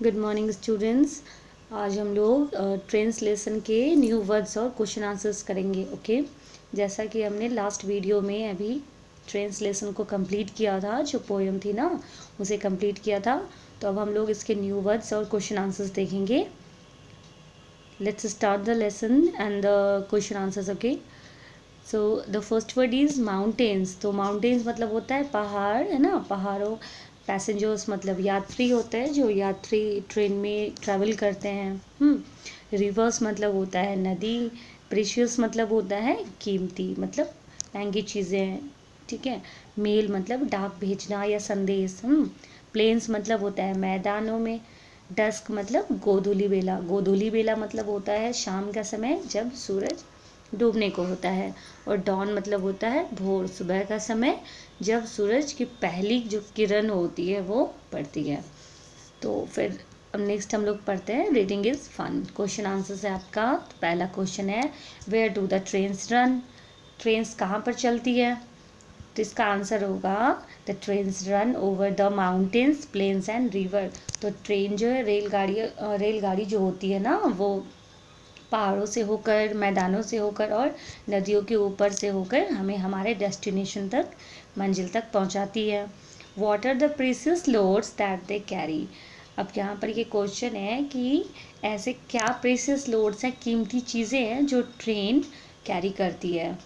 Good morning students. आज हम लोग ट्रांसलेशन के न्यू वर्ड्स और क्वेश्चन आंसर्स करेंगे। ओके, जैसा कि हमने लास्ट वीडियो में अभी ट्रांसलेशन को कंप्लीट किया था, जो पोएम थी ना उसे कंप्लीट किया था, तो अब हम लोग इसके न्यू वर्ड्स और क्वेश्चन आंसर्स देखेंगे। Let's start the lesson and the question answers. Okay, so the first word is mountains. तो माउंटेन्स मतलब होता है पहाड़, है ना। पहाड़ों, पैसेंजर्स मतलब यात्री होते हैं, जो यात्री ट्रेन में ट्रैवल करते हैं। रिवर्स मतलब होता है नदी। प्रीशियस मतलब होता है कीमती, मतलब महंगी चीज़ें। ठीक है। मेल मतलब डाक भेजना या संदेश। प्लेन्स मतलब होता है मैदानों में। डस्क मतलब गोधूली बेला। गोधूली बेला मतलब होता है शाम का समय, जब सूरज डूबने को होता है। और डॉन मतलब होता है भोर, सुबह का समय, जब सूरज की पहली जो किरण होती है वो पड़ती है। तो फिर अब नेक्स्ट हम लोग पढ़ते हैं reading is fun. Question answer है आपका। तो पहला क्वेश्चन है where do the trains run. Trains कहाँ पर चलती है? तो इसका आंसर होगा the trains run over the mountains, plains and river. तो ट्रेन जो है, रेलगाड़ी जो होती है ना, वो पहाड़ों से होकर, मैदानों से होकर और नदियों के ऊपर से होकर हमें हमारे डेस्टिनेशन तक, मंजिल तक पहुंचाती है। What are the precious loads that they carry. अब यहाँ पर ये क्वेश्चन है कि ऐसे क्या प्रीशियस लोड्स हैं, कीमती चीज़ें हैं जो ट्रेन कैरी करती है।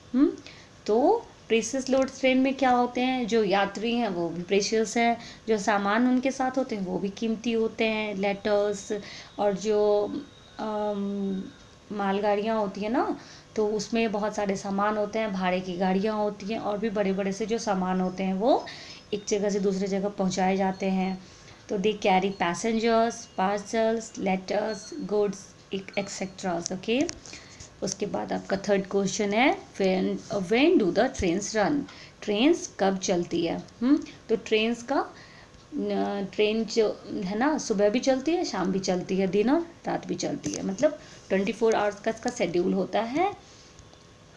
तो प्रेशियस लोड्स ट्रेन में क्या होते हैं? जो यात्री हैं वो भी प्रेशियस हैं, जो सामान उनके साथ होते हैं वो भी कीमती होते हैं, लेटर्स। और जो मालगाड़ियाँ होती हैं ना, तो उसमें बहुत सारे सामान होते हैं, भाड़े की गाड़ियाँ होती हैं, और भी बड़े बड़े से जो सामान होते हैं वो एक जगह से दूसरी जगह पहुंचाए जाते हैं। तो they carry passengers, parcels, letters, goods, etceteras. Okay, उसके बाद आपका थर्ड क्वेश्चन है when do the trains run. Trains कब चलती है? तो ट्रेन जो है ना, सुबह भी चलती है, शाम भी चलती है, दिन और रात भी चलती है, मतलब 24 आवर्स का इसका शेड्यूल होता है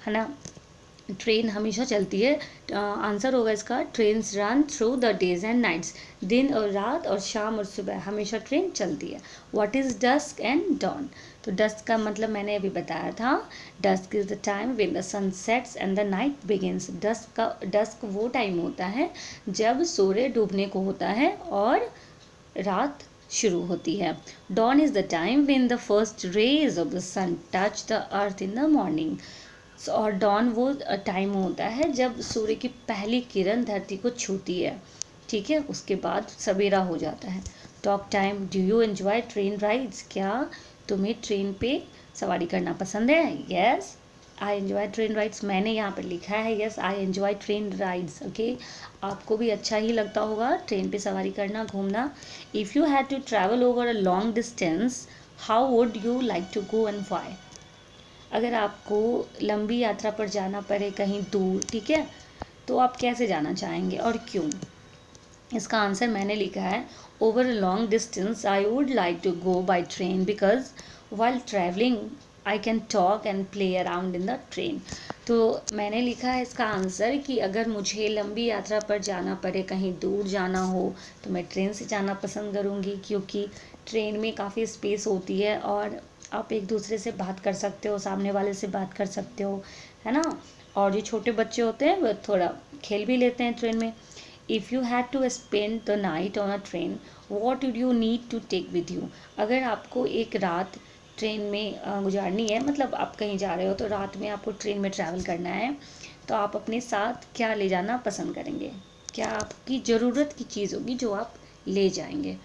ना। ट्रेन हमेशा चलती है। आंसर होगा इसका trains run through the days and nights. दिन और रात और शाम और सुबह हमेशा ट्रेन चलती है। What is dusk and dawn. तो डस्क का मतलब मैंने अभी बताया था। Dusk is the time when the sun sets and the night begins. Dusk वो टाइम होता है जब सूर्य डूबने को होता है और रात शुरू होती है। Dawn is the time when the first rays of the sun touch the earth in the morning. और डॉन वो टाइम होता है जब सूर्य की पहली किरण धरती को छूती है। ठीक है, उसके बाद सवेरा हो जाता है। Talk time. Do you enjoy train rides. क्या तुम्हें ट्रेन पे सवारी करना पसंद है? Yes I enjoy train rides. मैंने यहाँ पर लिखा है yes I enjoy train rides. Okay, आपको भी अच्छा ही लगता होगा ट्रेन पे सवारी करना, घूमना। If you had to travel over a long distance, how would you like to go and why. अगर आपको लंबी यात्रा पर जाना पड़े कहीं दूर, ठीक है, तो आप कैसे जाना चाहेंगे और क्यों? इसका आंसर मैंने लिखा है over a long distance I would like to go by train because while travelling I can talk and play around in the train. तो मैंने लिखा है इसका आंसर कि अगर मुझे लंबी यात्रा पर जाना पड़े, कहीं दूर जाना हो, तो मैं ट्रेन से जाना पसंद करूँगी, क्योंकि ट्रेन में काफ़ी स्पेस होती है और आप एक दूसरे से बात कर सकते हो, सामने वाले से बात कर सकते हो, है ना। और जो छोटे बच्चे होते हैं वो थोड़ा खेल भी लेते हैं ट्रेन में। If you had to spend the night on a train, what would you need to take with you. अगर आपको एक रात ट्रेन में गुजारनी है, मतलब आप कहीं जा रहे हो तो रात में आपको ट्रेन में ट्रैवल करना है, तो आप अपने साथ क्या ले जाना पसंद करेंगे? क्या आपकी ज़रूरत की चीज़ होगी जो आप ले जाएंगे?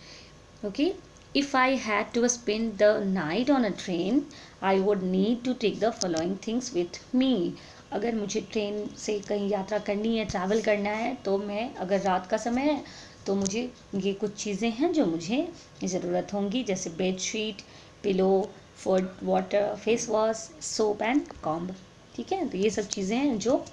Okay, if I had to spend the night on a train, I would need to take the following things with me. अगर मुझे ट्रेन से कहीं यात्रा करनी है, ट्रैवल करना है, तो मैं, अगर रात का समय है तो मुझे ये कुछ चीज़ें हैं जो मुझे ज़रूरत होंगी, जैसे bed sheet, pillow, food, water, face wash, soap and comb. ठीक है, तो ये सब चीज़ें हैं जो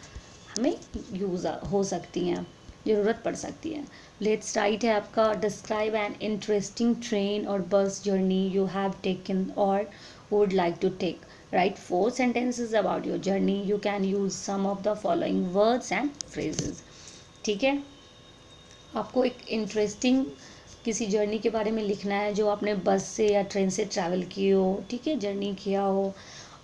हमें यूज़ हो सकती हैं, ज़रूरत पड़ सकती है। लेट्स राइट है आपका डिस्क्राइब एन इंटरेस्टिंग ट्रेन और bus journey you have taken और would like to take. Write 4 sentences about your journey. You can use some of the following words and phrases. ठीक है, आपको एक इंटरेस्टिंग किसी journey के बारे में लिखना है जो आपने बस से या ट्रेन से ट्रैवल की हो, ठीक है, जर्नी किया हो,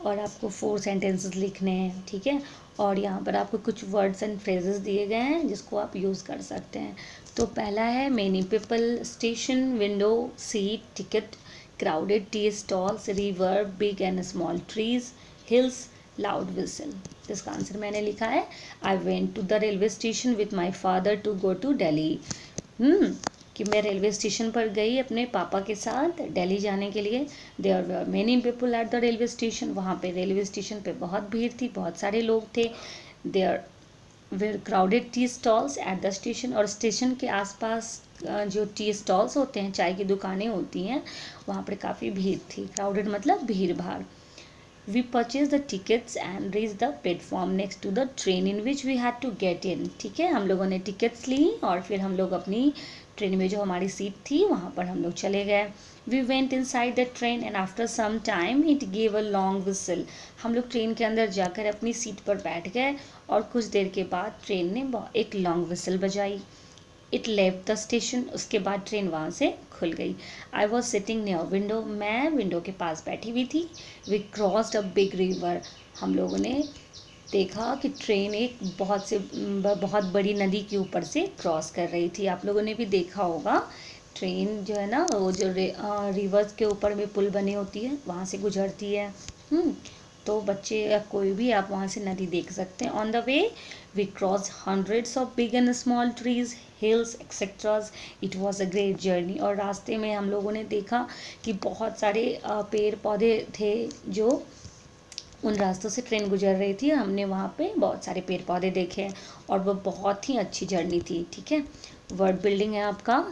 और आपको 4 सेंटेंसेस लिखने हैं, ठीक है। और यहाँ पर आपको कुछ वर्ड्स एंड फ्रेजेस दिए गए हैं जिसको आप यूज़ कर सकते हैं। तो पहला है many people, station, window, seat, ticket, crowded tea stalls, river, big and small trees, hills, loud whistle. इसका आंसर मैंने लिखा है I went to the railway station with my father to go to Delhi. कि मैं रेलवे स्टेशन पर गई अपने पापा के साथ दिल्ली जाने के लिए। There were many people at the railway station, वहाँ पे रेलवे स्टेशन पे बहुत भीड़ थी, बहुत सारे लोग थे। There were crowded tea stalls at the station, और स्टेशन के आसपास जो टी स्टॉल्स होते हैं, चाय की दुकानें होती हैं, वहाँ पर काफ़ी भीड़ थी। क्राउडेड मतलब भीड़ भाड़। We purchased the tickets and reached the platform next to the train in which we had to get in। ठीक है, हम लोगों ने टिकट्स ली और फिर हम लोग अपनी ट्रेन में जो हमारी सीट थी वहाँ पर हम लोग चले गए। We went inside the train and after some time it gave a long whistle। हम लोग ट्रेन के अंदर जाकर अपनी सीट पर बैठ गए और कुछ देर के बाद ट्रेन ने एक लॉन्ग विसल बजाई। इट लेफ्ट द स्टेशन, उसके बाद ट्रेन वहाँ से खुल गई। I was sitting near window, मैं विंडो के पास बैठी हुई थी। We crossed a big river, हम लोगों ने देखा कि ट्रेन एक बहुत बड़ी नदी के ऊपर से क्रॉस कर रही थी। आप लोगों ने भी देखा होगा ट्रेन जो है ना, वो जो रिवर्स के ऊपर में पुल बनी होती है वहाँ से गुजरती है। तो बच्चे या कोई भी आप वहाँ से नदी देख सकते हैं। On the way we cross hundreds of big and small trees, hills etceteras. It was a great journey. और रास्ते में हम लोगों ने देखा कि बहुत सारे पेड़ पौधे थे, जो उन रास्तों से ट्रेन गुजर रही थी। हमने वहाँ पे बहुत सारे पेड़ पौधे देखे और वो बहुत ही अच्छी जर्नी थी, ठीक है। वर्ड बिल्डिंग है आपका।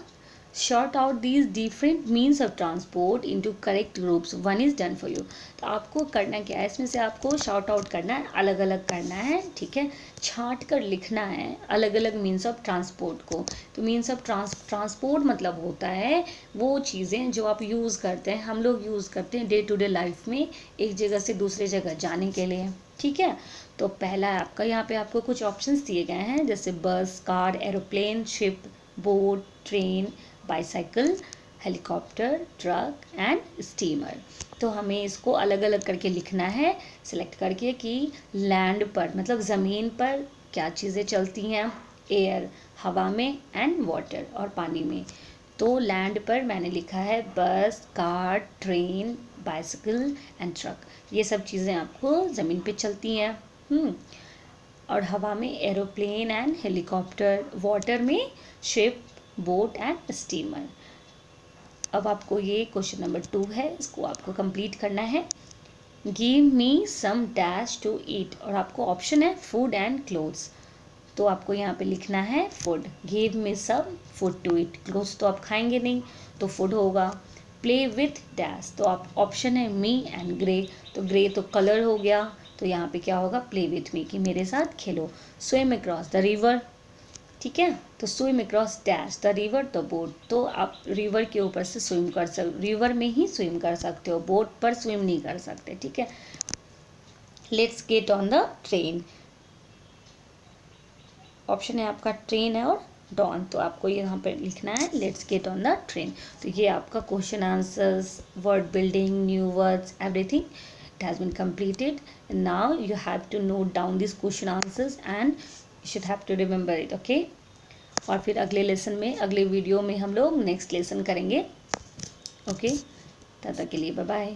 Short out these different means of transport into correct groups, one is done for you. तो आपको करना क्या है, इसमें से आपको शॉर्ट आउट करना है, अलग अलग करना है, ठीक है, छांट कर लिखना है अलग अलग मीन्स ऑफ ट्रांसपोर्ट को। तो मीन्स ऑफ ट्रांसपोर्ट मतलब होता है वो चीज़ें जो आप यूज़ करते हैं, हम लोग यूज़ करते हैं डे टू डे लाइफ में, एक जगह से दूसरे जगह जाने के लिए, ठीक है। तो पहला है आपका, यहाँ पे आपको कुछ ऑप्शंस दिए गए हैं, जैसे बस, car, aeroplane, ship, boat, train, bicycle, helicopter, truck and steamer. तो हमें इसको अलग अलग करके लिखना है, सिलेक्ट करके कि लैंड पर मतलब ज़मीन पर क्या चीज़ें चलती हैं, एयर हवा में, एंड वाटर और पानी में। तो लैंड पर मैंने लिखा है बस, car, train, bicycle and truck. ये सब चीज़ें आपको ज़मीन पे चलती हैं। और हवा में एरोप्लेन एंड हेलीकॉप्टर, वाटर में शिप, बोट एंड स्टीमर। अब आपको ये क्वेश्चन नंबर 2 है, इसको आपको कंप्लीट करना है। Give me some dash to eat, और आपको ऑप्शन है फूड एंड क्लोथ्स। तो आपको यहाँ पे लिखना है food. Give me some food to eat, clothes तो आप खाएंगे नहीं तो फूड होगा। प्ले विथ डैश, तो आप ऑप्शन है मी एंड ग्रे, तो ग्रे तो कलर हो गया, तो यहाँ पे क्या होगा, प्ले विथ मी, कि मेरे साथ खेलो। स्विम अक्रॉस द रिवर, ठीक है, तो swim across dash the river, तो बोट, तो आप रिवर के ऊपर से स्विम कर सकते, रिवर में ही स्विम कर सकते हो, बोट पर स्विम नहीं कर सकते, ठीक है। Let's get on the train, option है आपका ट्रेन है और डॉन, तो आपको यहाँ पर लिखना है let's get on the train. तो ये आपका question answers, word building, new words, everything it has been completed. Now you have to note down these question answers and you should have to remember it, okay? और फिर अगले lesson में, अगले video में हम लोग नेक्स्ट लेसन करेंगे, okay. तब तक के लिए बाय बाय।